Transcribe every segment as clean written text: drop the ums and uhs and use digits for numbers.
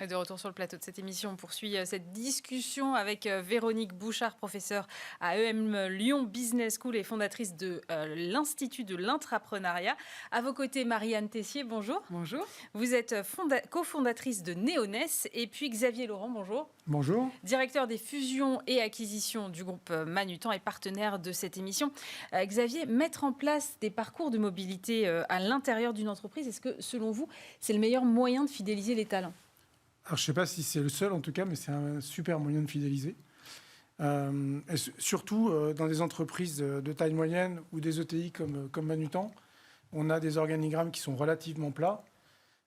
Et de retour sur le plateau de cette émission, on poursuit cette discussion avec Véronique Bouchard, professeure à EM Lyon Business School et fondatrice de l'Institut de l'Intrapreneuriat. À vos côtés, Marianne Tessier, bonjour. Bonjour. Vous êtes cofondatrice de Neoness. Et puis Xavier Laurent, bonjour. Bonjour. Directeur des fusions et acquisitions du groupe Manutan et partenaire de cette émission. Xavier, mettre en place des parcours de mobilité à l'intérieur d'une entreprise, est-ce que selon vous, c'est le meilleur moyen de fidéliser les talents ? Alors, je ne sais pas si c'est le seul en tout cas, mais c'est un super moyen de fidéliser. Et surtout dans des entreprises de taille moyenne ou des ETI comme Manutan, on a des organigrammes qui sont relativement plats.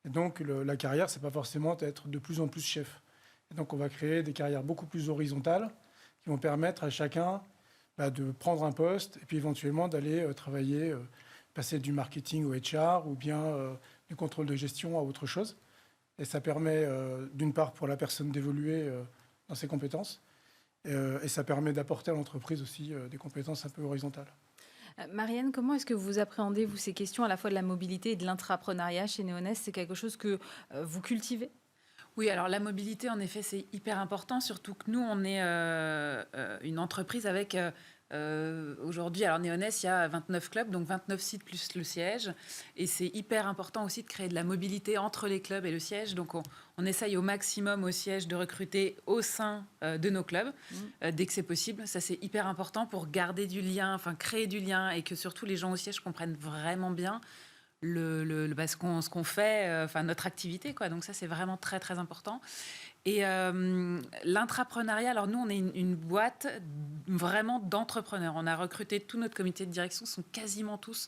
Et donc, la carrière, ce n'est pas forcément d'être de plus en plus chef. Et donc, on va créer des carrières beaucoup plus horizontales qui vont permettre à chacun de prendre un poste et puis éventuellement d'aller travailler, passer du marketing au HR ou bien du contrôle de gestion à autre chose. Et ça permet, d'une part, pour la personne d'évoluer dans ses compétences, et ça permet d'apporter à l'entreprise aussi des compétences un peu horizontales. Marianne, comment est-ce que vous appréhendez, vous, ces questions à la fois de la mobilité et de l'intrapreneuriat chez Neoness ? C'est quelque chose que vous cultivez ? Oui, alors la mobilité, en effet, c'est hyper important, surtout que nous, on est une entreprise avec... aujourd'hui, alors Neoness, il y a 29 clubs, donc 29 sites plus le siège. Et c'est hyper important aussi de créer de la mobilité entre les clubs et le siège. Donc on essaye au maximum au siège de recruter au sein de nos clubs, dès que c'est possible. Ça, c'est hyper important pour garder du lien, enfin créer du lien et que surtout les gens au siège comprennent vraiment bien ce qu'on fait, notre activité, quoi. Donc ça, c'est vraiment très, très important. Et l'intrapreneuriat, alors nous, on est une boîte vraiment d'entrepreneurs. On a recruté tout notre comité de direction, sont quasiment tous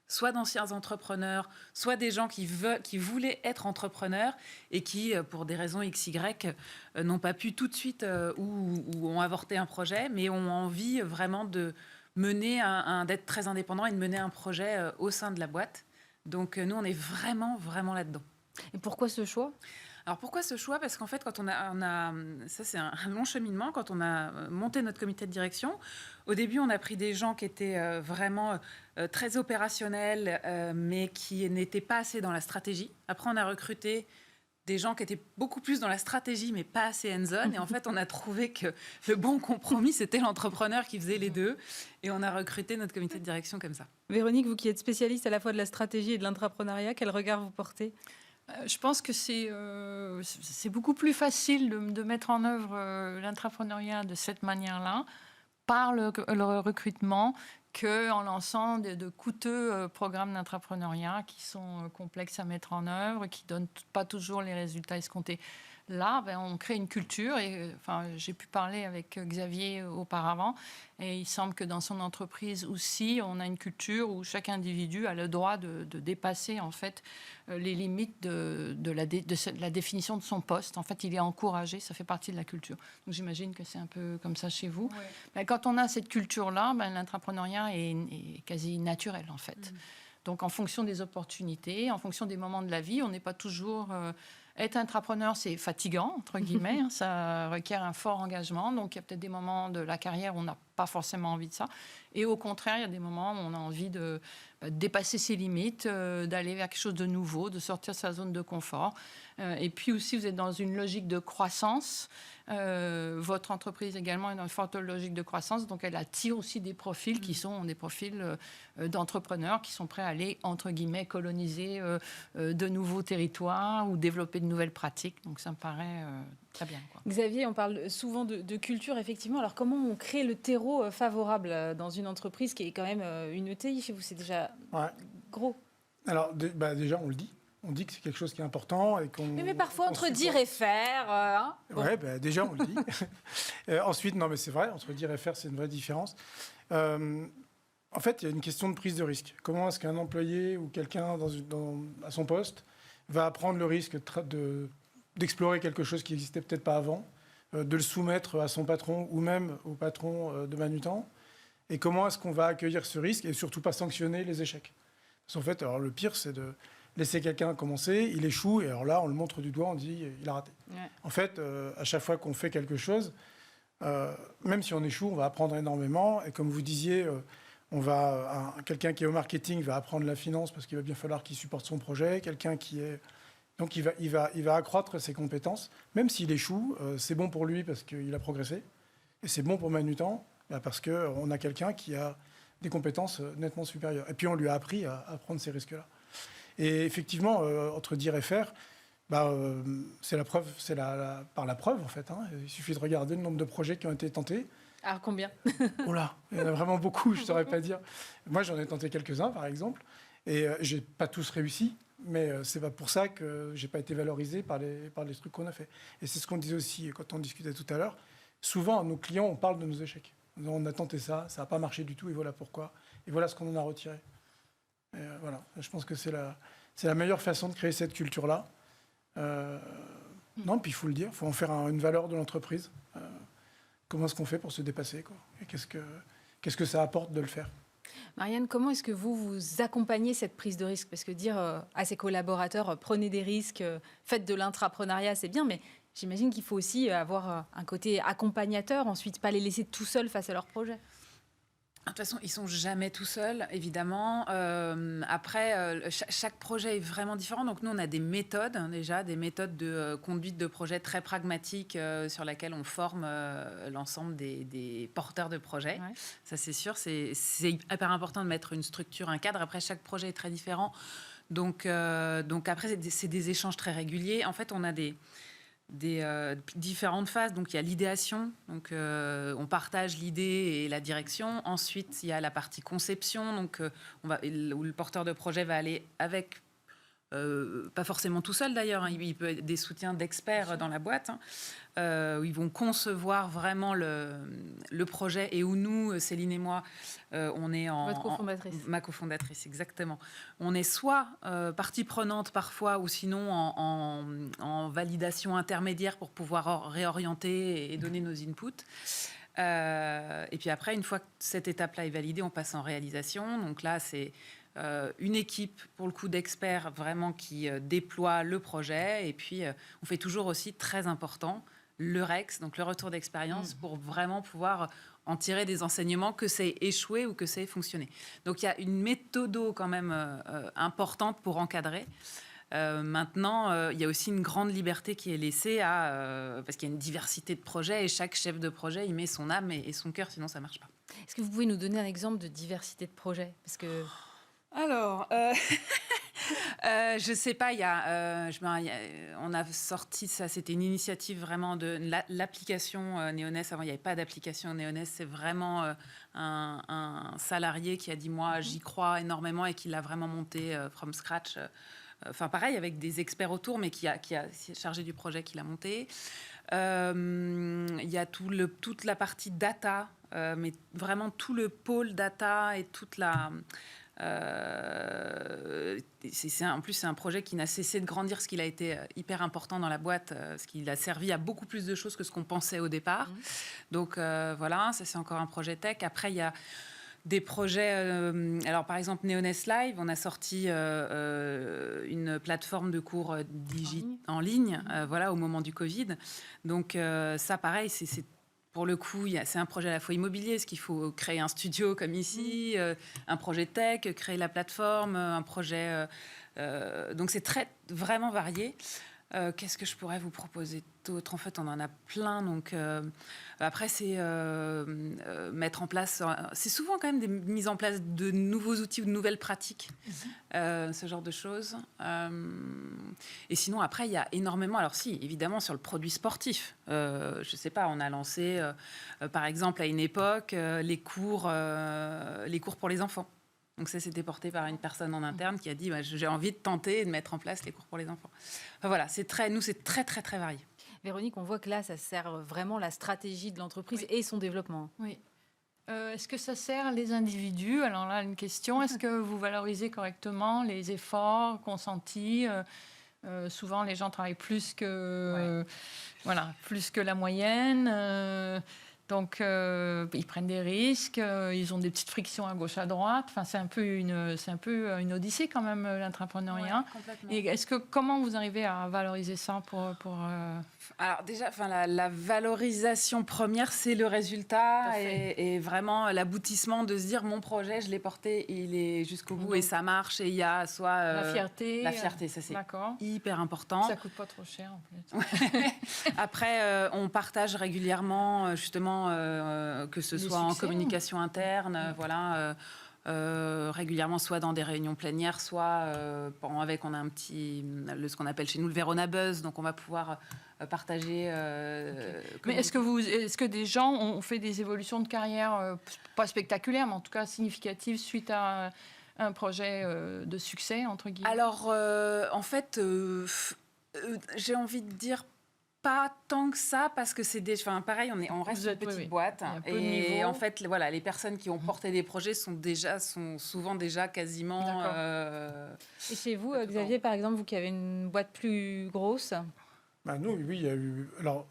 soit d'anciens entrepreneurs, soit des gens qui voulaient être entrepreneurs et qui, pour des raisons XY, n'ont pas pu tout de suite ou ont avorté un projet, mais ont envie vraiment de mener d'être très indépendant et de mener un projet au sein de la boîte. Donc nous, on est vraiment, vraiment là-dedans. Et pourquoi ce choix ? Alors pourquoi ce choix ? Parce qu'en fait, quand on a ça c'est un long cheminement, quand on a monté notre comité de direction, au début on a pris des gens qui étaient vraiment très opérationnels, mais qui n'étaient pas assez dans la stratégie. Après on a recruté des gens qui étaient beaucoup plus dans la stratégie, mais pas assez hands-on. Et en fait, on a trouvé que le bon compromis, c'était l'entrepreneur qui faisait les deux. Et on a recruté notre comité de direction comme ça. Véronique, vous qui êtes spécialiste à la fois de la stratégie et de l'intrapreneuriat, quel regard vous portez ? Je pense que c'est beaucoup plus facile de mettre en œuvre l'intrapreneuriat de cette manière-là, par le recrutement, qu'en lançant de coûteux programmes d'intrapreneuriat qui sont complexes à mettre en œuvre, qui ne donnent pas toujours les résultats escomptés. Là, on crée une culture, et j'ai pu parler avec Xavier auparavant, et il semble que dans son entreprise aussi, on a une culture où chaque individu a le droit de dépasser en fait les limites de la définition de son poste. En fait, il est encouragé, ça fait partie de la culture. Donc j'imagine que c'est un peu comme ça chez vous. Ouais. Mais quand on a cette culture-là, l'intrapreneuriat est quasi naturel en fait. Donc en fonction des opportunités, en fonction des moments de la vie, on n'est pas toujours... Être intrapreneur, c'est fatigant, entre guillemets. Ça requiert un fort engagement. Donc, il y a peut-être des moments de la carrière où on n'a pas forcément envie de ça. Et au contraire, il y a des moments où on a envie de dépasser ses limites, d'aller vers quelque chose de nouveau, de sortir de sa zone de confort. Et puis aussi, vous êtes dans une logique de croissance. Votre entreprise également est dans une forte logique de croissance. Donc, elle attire aussi des profils qui sont des profils d'entrepreneurs qui sont prêts à aller, entre guillemets, coloniser de nouveaux territoires ou développer de nouvelles pratiques. Donc, ça me paraît très bien, quoi. Xavier, on parle souvent de culture, effectivement. Alors, comment on crée le terreau favorable dans une entreprise qui est quand même une ETI chez vous ? C'est déjà gros. Alors, déjà, on le dit. On dit que c'est quelque chose qui est important. Et mais parfois, entre dire et faire... Bon. Oui, déjà, on le dit. Ensuite, non, mais c'est vrai, entre dire et faire, c'est une vraie différence. En fait, il y a une question de prise de risque. Comment est-ce qu'un employé ou quelqu'un à son poste va prendre le risque d'explorer quelque chose qui n'existait peut-être pas avant, de le soumettre à son patron ou même au patron de Manutan, et comment est-ce qu'on va accueillir ce risque et surtout pas sanctionner les échecs. Parce qu'en fait, alors, le pire, c'est de laisser quelqu'un commencer, il échoue, et alors là, on le montre du doigt, on dit il a raté. Ouais. En fait, à chaque fois qu'on fait quelque chose, même si on échoue, on va apprendre énormément, et comme vous disiez, quelqu'un qui est au marketing va apprendre la finance parce qu'il va bien falloir qu'il supporte son projet, quelqu'un qui est Donc il va accroître ses compétences. Même s'il échoue, c'est bon pour lui parce qu'il a progressé. Et c'est bon pour Manutan parce qu'on a quelqu'un qui a des compétences nettement supérieures. Et puis on lui a appris à prendre ces risques-là. Et effectivement, entre dire et faire, c'est la preuve, par la preuve en fait. Hein. Il suffit de regarder le nombre de projets qui ont été tentés. Alors combien? Oh là, il y en a vraiment beaucoup, je ne saurais pas dire. Moi, j'en ai tenté quelques-uns, par exemple, et je n'ai pas tous réussi, mais c'est pas pour ça que je n'ai pas été valorisé par les trucs qu'on a fait. Et c'est ce qu'on disait aussi quand on discutait tout à l'heure. Souvent, nos clients, on parle de nos échecs. On a tenté ça n'a pas marché du tout, et voilà pourquoi. Et voilà ce qu'on en a retiré. Et voilà, je pense que c'est la meilleure façon de créer cette culture-là. Non, puis il faut le dire, il faut en faire une valeur de l'entreprise. Comment est-ce qu'on fait pour se dépasser, quoi? Et qu'est-ce que ça apporte de le faire? Marianne, comment est-ce que vous accompagnez cette prise de risque? Parce que dire à ses collaborateurs, prenez des risques, faites de l'intrapreneuriat, c'est bien, mais j'imagine qu'il faut aussi avoir un côté accompagnateur, ensuite pas les laisser tout seuls face à leur projet. De toute façon, ils sont jamais tout seuls, évidemment. Après, chaque projet est vraiment différent. Donc, nous, on a des méthodes, déjà, des méthodes de conduite de projet très pragmatiques sur lesquelles on forme l'ensemble des porteurs de projets. Ouais. Ça, c'est sûr. C'est hyper important de mettre une structure, un cadre. Après, chaque projet est très différent. Donc après, c'est des échanges très réguliers. En fait, on a des différentes phases. Donc, il y a l'idéation. Donc, on partage l'idée et la direction. Ensuite, il y a la partie conception. Donc, où le porteur de projet va aller avec, pas forcément tout seul d'ailleurs. Hein, il peut être des soutiens d'experts dans la boîte. Hein, où ils vont concevoir vraiment le projet et où nous, Céline et moi, on est Votre cofondatrice. Ma cofondatrice, exactement. On est soit partie prenante parfois ou sinon en validation intermédiaire pour pouvoir réorienter et donner nos inputs. Et puis après, une fois que cette étape-là est validée, on passe en réalisation. Donc là, c'est une équipe, pour le coup, d'experts vraiment qui déploie le projet. Et puis, on fait toujours aussi, très important, le REX, donc le retour d'expérience, pour vraiment pouvoir en tirer des enseignements, que c'est échoué ou que c'est fonctionné. Donc, il y a une méthodo quand même importante pour encadrer. Maintenant, il y a aussi une grande liberté qui est laissée parce qu'il y a une diversité de projets et chaque chef de projet, il met son âme et son cœur, sinon ça ne marche pas. Est-ce que vous pouvez nous donner un exemple de diversité de projets? Parce que... Alors, je sais pas, on a sorti ça, c'était une initiative vraiment de l'application Néonès. Avant, il n'y avait pas d'application Néonès. C'est vraiment un salarié qui a dit, moi, j'y crois énormément et qui l'a vraiment monté from scratch. Enfin, pareil, avec des experts autour, mais qui a chargé du projet, qui l'a monté. Il y a toute la partie data, mais vraiment tout le pôle data et toute la... en plus, c'est un projet qui n'a cessé de grandir, parce qu'il a été hyper important dans la boîte, parce qu'il a servi à beaucoup plus de choses que ce qu'on pensait au départ. Donc voilà, ça c'est encore un projet tech. Après, il y a des projets... alors par exemple, Néonès Live, on a sorti une plateforme de cours en ligne voilà, au moment du Covid. Donc ça, pareil, c'est pour le coup, c'est un projet à la fois immobilier, parce qu'il faut créer un studio comme ici, un projet tech, créer la plateforme, un projet... donc, c'est vraiment varié. Qu'est-ce que je pourrais vous proposer d'autre? En fait, on en a plein. Donc, après, c'est mettre en place... c'est souvent quand même des mises en place de nouveaux outils ou de nouvelles pratiques, ce genre de choses. Et sinon, après, il y a énormément... Alors si, évidemment, sur le produit sportif. Je ne sais pas, on a lancé, par exemple, à une époque, les cours pour les enfants. Donc ça, c'était porté par une personne en interne qui a dit j'ai envie de tenter de mettre en place les cours pour les enfants. Enfin, voilà, c'est très, très, très varié. Véronique, on voit que là, ça sert vraiment la stratégie de l'entreprise et son développement. Oui. Est-ce que ça sert les individus? Alors là, une question. Est-ce que vous valorisez correctement les efforts consentis? Souvent, les gens travaillent plus que la moyenne. Donc, ils prennent des risques, ils ont des petites frictions à gauche, à droite. Enfin, c'est un peu une odyssée quand même, l'entrepreneuriat. Ouais, complètement. Et comment vous arrivez à valoriser ça Alors déjà, la valorisation première, c'est le résultat et vraiment l'aboutissement de se dire mon projet, je l'ai porté, il est jusqu'au bout et ça marche et il y a soit la fierté. La fierté, ça c'est D'accord. hyper important. Ça coûte pas trop cher en plus. Après, on partage régulièrement justement que ce soit en communication interne, régulièrement, soit dans des réunions plénières, soit on a un petit, ce qu'on appelle chez nous le Verona Buzz, donc on va pouvoir partager. Mais est-ce que des gens ont fait des évolutions de carrière, pas spectaculaires, mais en tout cas significatives, suite à un projet de succès, entre guillemets? Alors, en fait, j'ai envie de dire pas tant que ça, parce que c'est pareil, on reste une petite boîte. Et en fait, voilà, les personnes qui ont porté des projets sont souvent déjà quasiment... Et chez vous, Xavier, par exemple, vous qui avez une boîte plus grosse? Nous, oui, il y a eu... Alors,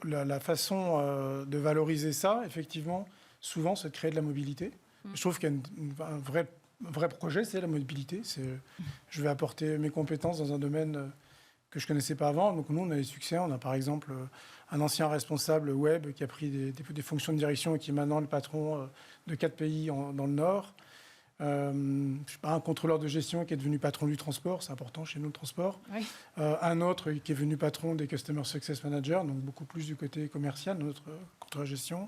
la façon de valoriser ça, effectivement, souvent, c'est de créer de la mobilité. Je trouve qu'il y a un vrai projet, c'est la mobilité. Je vais apporter mes compétences dans un domaine que je ne connaissais pas avant. Donc nous, on a des succès. On a par exemple un ancien responsable web qui a pris des fonctions de direction et qui est maintenant le patron de 4 pays dans le Nord. Un contrôleur de gestion qui est devenu patron du transport, c'est important chez nous le transport. Oui. Un autre qui est devenu patron des Customer Success Managers, donc beaucoup plus du côté commercial, notre contrôleur de gestion.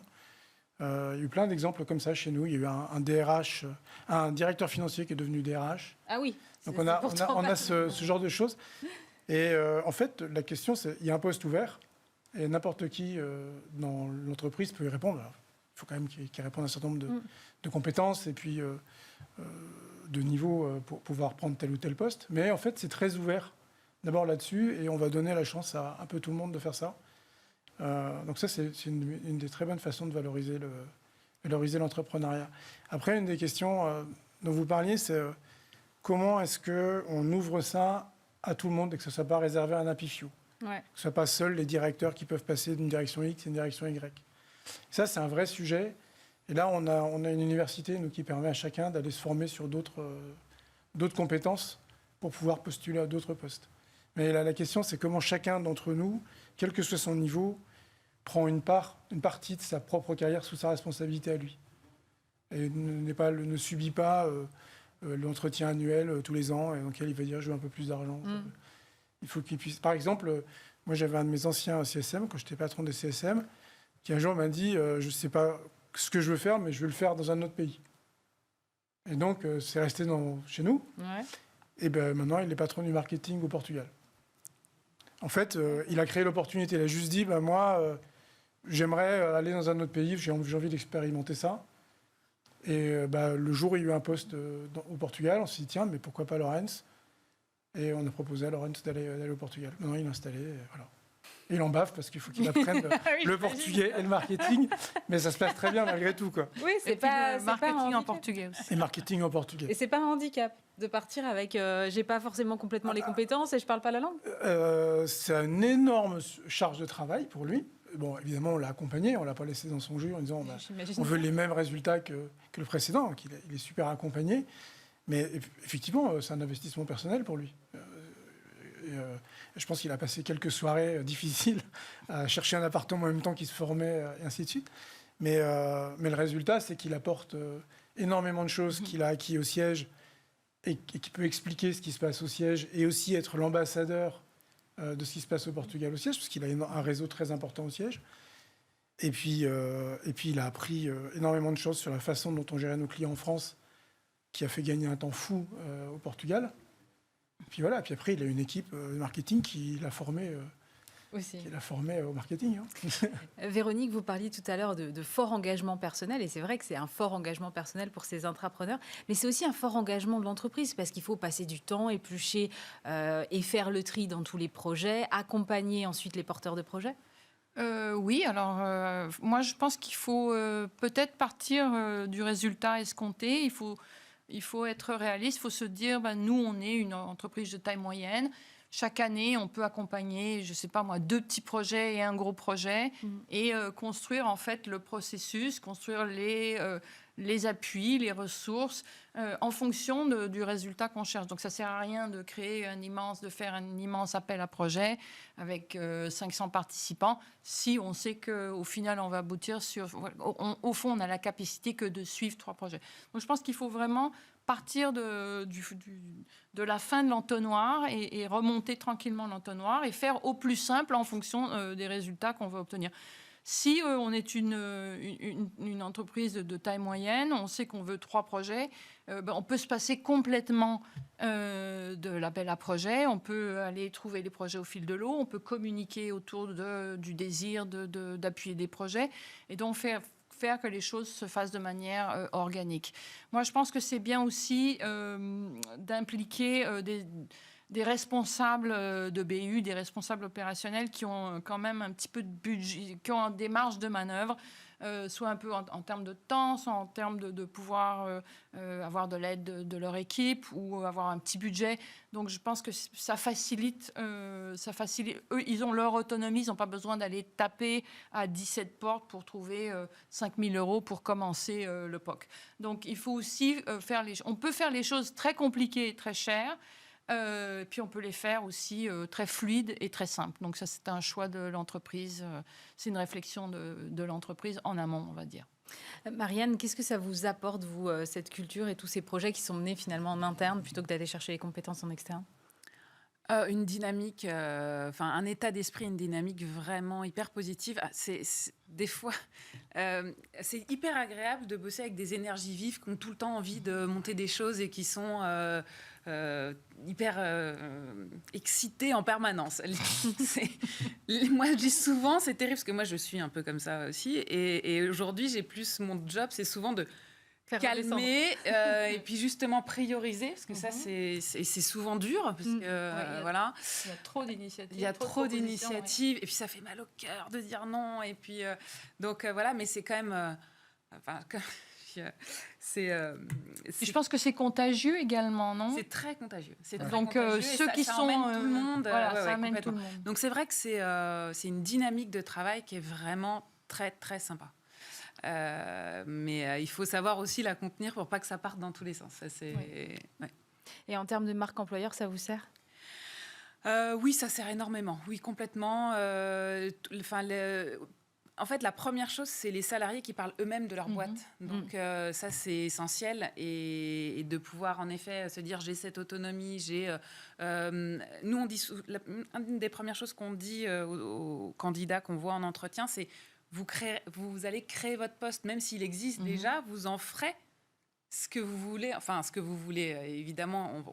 Il y a eu plein d'exemples comme ça chez nous. Il y a eu un DRH, un directeur financier qui est devenu DRH. Ah oui. Donc on a ce genre de choses. Et en fait, la question, c'est il y a un poste ouvert et n'importe qui dans l'entreprise peut y répondre. Alors, il faut quand même qu'il réponde à un certain nombre de compétences et puis de niveaux pour pouvoir prendre tel ou tel poste. Mais en fait, c'est très ouvert d'abord là-dessus et on va donner la chance à un peu tout le monde de faire ça. Donc ça, c'est une des très bonnes façons de valoriser l'entrepreneuriat. Après, une des questions dont vous parliez, c'est comment est-ce qu'on ouvre ça à tout le monde et que ce ne soit pas réservé à un happy few. Ouais. Que ce ne soit pas seuls les directeurs qui peuvent passer d'une direction X à une direction Y. Ça, c'est un vrai sujet. Et là, on a une université qui permet à chacun d'aller se former sur d'autres compétences pour pouvoir postuler à d'autres postes. Mais là, la question, c'est comment chacun d'entre nous, quel que soit son niveau, prend une partie de sa propre carrière sous sa responsabilité à lui. Et ne subit pas l'entretien annuel tous les ans et dans lequel il va dire je veux un peu plus d'argent. Il faut qu'il puisse... Par exemple, moi j'avais un de mes anciens CSM, quand j'étais patron des CSM, qui un jour m'a dit je ne sais pas ce que je veux faire, mais je veux le faire dans un autre pays. Et donc c'est resté chez nous. Ouais. Et maintenant il est patron du marketing au Portugal. En fait, il a créé l'opportunité. Il a juste dit moi j'aimerais aller dans un autre pays, j'ai envie d'expérimenter ça. Et le jour où il y a eu un poste au Portugal, on s'est dit tiens, mais pourquoi pas Laurens? Et on a proposé à Laurens d'aller au Portugal. Maintenant, il est installé. Voilà. Et il en bave parce qu'il faut qu'il apprenne le portugais et le marketing. Mais ça se passe très bien malgré tout, quoi. Oui, c'est pas marketing en portugais aussi. Et marketing en portugais. Et c'est pas un handicap de partir avec j'ai pas forcément complètement les compétences et je parle pas la langue. C'est une énorme charge de travail pour lui. Bon, évidemment, on l'a accompagné, on ne l'a pas laissé dans son jus en disant on veut les mêmes résultats que le précédent. Donc il est super accompagné. Mais effectivement, c'est un investissement personnel pour lui. Je pense qu'il a passé quelques soirées difficiles à chercher un appartement en même temps qu'il se formait et ainsi de suite. Mais le résultat, c'est qu'il apporte énormément de choses qu'il a acquis au siège et qui peut expliquer ce qui se passe au siège et aussi être l'ambassadeur de ce qui se passe au Portugal au siège, parce qu'il a un réseau très important au siège. Et puis il a appris énormément de choses sur la façon dont on gérait nos clients en France, qui a fait gagner un temps fou au Portugal. Et puis voilà, puis après, il a une équipe de marketing qui l'a formé aussi. Qui l'a formé au marketing. Véronique, vous parliez tout à l'heure de fort engagement personnel, et c'est vrai que c'est un fort engagement personnel pour ces intrapreneurs, mais c'est aussi un fort engagement de l'entreprise, parce qu'il faut passer du temps, éplucher et faire le tri dans tous les projets, accompagner ensuite les porteurs de projets. Oui, alors moi je pense qu'il faut peut-être partir du résultat escompté, il faut être réaliste, il faut se dire nous on est une entreprise de taille moyenne. chaque année, on peut accompagner, je ne sais pas moi, 2 petits projets et un gros projet et construire en fait le processus, construire les appuis, les ressources en fonction du résultat qu'on cherche. Donc, ça ne sert à rien de faire un immense appel à projet avec 500 participants si on sait qu'au final, on va aboutir au fond, on n'a la capacité que de suivre 3 projets. Donc, je pense qu'il faut vraiment partir de la fin de l'entonnoir et remonter tranquillement l'entonnoir et faire au plus simple en fonction des résultats qu'on veut obtenir. Si on est une entreprise de taille moyenne, on sait qu'on veut 3 projets, on peut se passer complètement de l'appel à projet, on peut aller trouver les projets au fil de l'eau, on peut communiquer autour du désir d'appuyer des projets et donc faire que les choses se fassent de manière organique. Moi, je pense que c'est bien aussi d'impliquer des responsables de BU, des responsables opérationnels qui ont quand même un petit peu de budget, qui ont des marges de manœuvre, soit un peu en termes de temps, soit en termes de pouvoir avoir de l'aide de leur équipe ou avoir un petit budget. Donc, je pense que ça facilite. Eux, ils ont leur autonomie, ils n'ont pas besoin d'aller taper à 17 portes pour trouver 5 000 € pour commencer le POC. Donc, il faut aussi on peut faire les choses très compliquées et très chères, puis on peut les faire aussi très fluides et très simples. Donc ça, c'est un choix de l'entreprise. C'est une réflexion de l'entreprise en amont, on va dire. Marianne, qu'est-ce que ça vous apporte, vous, cette culture et tous ces projets qui sont menés finalement en interne plutôt que d'aller chercher les compétences en externe ? Une dynamique, un état d'esprit, une dynamique vraiment hyper positive. Des fois, c'est hyper agréable de bosser avec des énergies vives qui ont tout le temps envie de monter des choses et qui sont hyper excitées en permanence. Moi, je dis souvent, c'est terrible parce que moi, je suis un peu comme ça aussi. Et aujourd'hui, mon job, c'est souvent de calmer et puis justement prioriser parce que ça c'est souvent dur parce que voilà, il y a trop d'initiatives, et puis ça fait mal au cœur de dire non et puis donc voilà, mais c'est quand même je pense que c'est contagieux également, non ? C'est très contagieux. Donc ceux qui ça sont emmène tout le monde, ça amène tout le monde. Donc c'est vrai que c'est une dynamique de travail qui est vraiment très très sympa. Mais il faut savoir aussi la contenir pour pas que ça parte dans tous les sens. Ça, ouais. Et en termes de marque employeur, ça vous sert ? Oui, ça sert énormément. Oui, complètement. En fait, la première chose, c'est les salariés qui parlent eux-mêmes de leur boîte. Donc ça, c'est essentiel. Et de pouvoir, en effet, se dire, j'ai cette autonomie, nous, on dit... Une des premières choses qu'on dit aux candidats qu'on voit en entretien, c'est vous allez créer votre poste, même s'il existe déjà, vous en ferez ce que vous voulez. Enfin, ce que vous voulez, évidemment,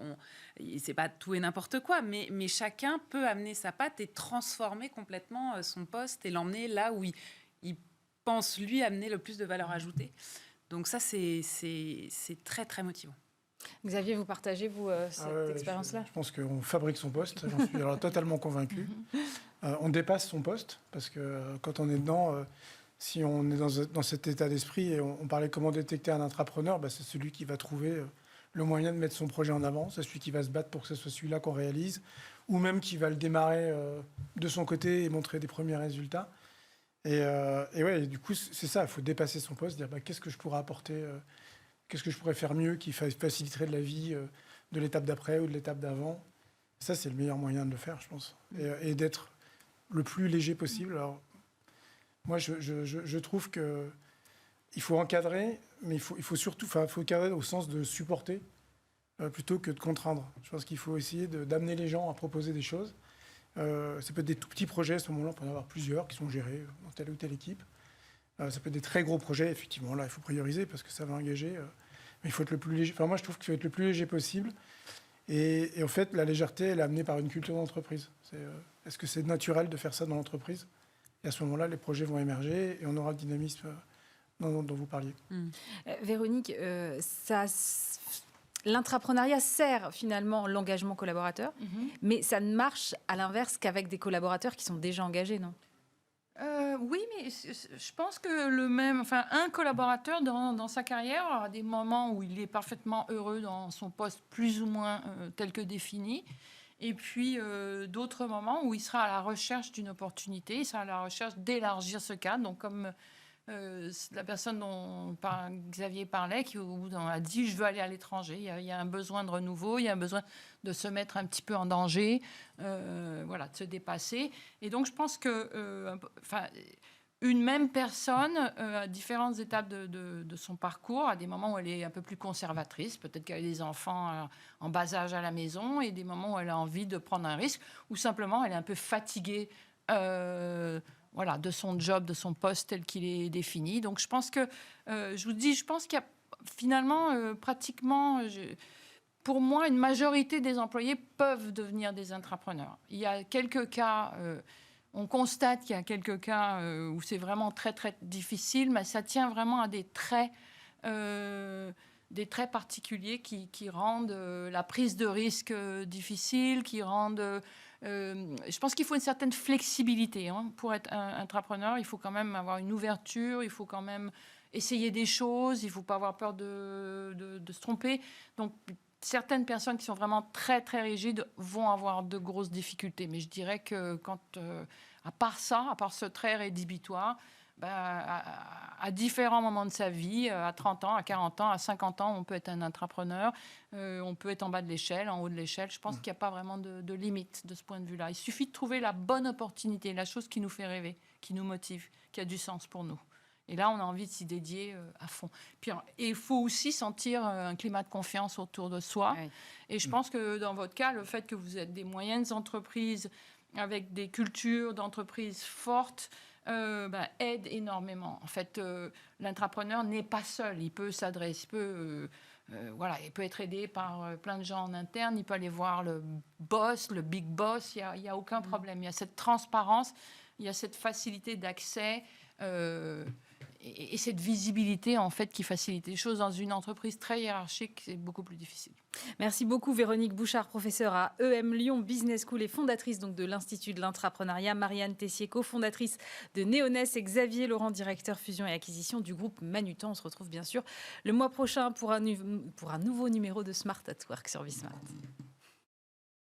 c'est pas tout et n'importe quoi, mais chacun peut amener sa patte et transformer complètement son poste et l'emmener là où il pense, lui, amener le plus de valeur ajoutée. Donc ça, c'est très, très motivant. Xavier, vous partagez, vous, cette expérience-là ? Je pense qu'on fabrique son poste, j'en suis alors totalement convaincu. On dépasse son poste, parce que quand on est dedans, si on est dans cet état d'esprit, et on parlait comment détecter un intrapreneur, c'est celui qui va trouver le moyen de mettre son projet en avant, c'est celui qui va se battre pour que ce soit celui-là qu'on réalise, ou même qui va le démarrer de son côté et montrer des premiers résultats. Et du coup, c'est ça, il faut dépasser son poste, dire qu'est-ce que je pourrais apporter, qu'est-ce que je pourrais faire mieux qui faciliterait de la vie de l'étape d'après ou de l'étape d'avant. Ça, c'est le meilleur moyen de le faire, je pense. Et d'être le plus léger possible. Alors, moi, je trouve qu'il faut encadrer, mais il faut surtout faut encadrer au sens de supporter plutôt que de contraindre. Je pense qu'il faut essayer d'amener les gens à proposer des choses. Ça peut être des tout petits projets, à ce moment-là, on peut en avoir plusieurs qui sont gérés dans telle ou telle équipe. Ça peut être des très gros projets, effectivement, là, il faut prioriser parce que ça va engager. Mais il faut être le plus léger. Enfin, moi, je trouve qu'il faut être le plus léger possible. Et en fait, la légèreté, elle est amenée par une culture d'entreprise. Est-ce que c'est naturel de faire ça dans l'entreprise ? Et à ce moment-là, les projets vont émerger et on aura le dynamisme dont vous parliez. Véronique, l'intrapreneuriat sert finalement l'engagement collaborateur, mais ça ne marche à l'inverse qu'avec des collaborateurs qui sont déjà engagés, non ? Oui, mais je pense que un collaborateur dans sa carrière aura des moments où il est parfaitement heureux dans son poste plus ou moins tel que défini. Et puis d'autres moments où il sera à la recherche d'une opportunité, il sera à la recherche d'élargir ce cadre. Donc comme la personne dont Xavier parlait, qui au bout d'un a dit je veux aller à l'étranger, il y a un besoin de renouveau, il y a un besoin de se mettre un petit peu en danger, voilà, de se dépasser. Et donc je pense que une même personne, à différentes étapes de son parcours, à des moments où elle est un peu plus conservatrice, peut-être qu'elle a des enfants en bas âge à la maison, et des moments où elle a envie de prendre un risque, ou simplement elle est un peu fatiguée voilà, de son job, de son poste tel qu'il est défini. Donc je pense que, je vous dis, je pense qu'il y a finalement pratiquement... pour moi, une majorité des employés peuvent devenir des intrapreneurs. Il y a quelques cas... on constate qu'il y a quelques cas où c'est vraiment très, très difficile, mais ça tient vraiment à des traits particuliers qui rendent la prise de risque difficile, qui rendent... je pense qu'il faut une certaine flexibilité. Pour être un intrapreneur, il faut quand même avoir une ouverture, il faut quand même essayer des choses, il ne faut pas avoir peur de se tromper. Donc, certaines personnes qui sont vraiment très, très rigides vont avoir de grosses difficultés. Mais je dirais que à part ce trait rédhibitoire, à différents moments de sa vie, à 30 ans, à 40 ans, à 50 ans, on peut être un intrapreneur, on peut être en bas de l'échelle, en haut de l'échelle. Je pense qu'il n'y a pas vraiment de limite de ce point de vue-là. Il suffit de trouver la bonne opportunité, la chose qui nous fait rêver, qui nous motive, qui a du sens pour nous. Et là, on a envie de s'y dédier à fond. Et il faut aussi sentir un climat de confiance autour de soi. Oui. Et je pense que dans votre cas, le fait que vous êtes des moyennes entreprises avec des cultures d'entreprise fortes aide énormément. En fait, l'intrapreneur n'est pas seul. Il peut s'adresser, il peut être aidé par plein de gens en interne. Il peut aller voir le boss, le big boss. Il n'y a aucun problème. Il y a cette transparence, il y a cette facilité d'accès. Et cette visibilité, en fait, qui facilite les choses dans une entreprise très hiérarchique, c'est beaucoup plus difficile. Merci beaucoup, Véronique Bouchard, professeure à EM Lyon Business School et fondatrice donc, de l'Institut de l'Intrapreneuriat. Marianne Tessier, cofondatrice de Neoness, et Xavier Laurent, directeur fusion et acquisition du groupe Manutan. On se retrouve bien sûr le mois prochain pour un nouveau numéro de Smart at Work sur Bismart.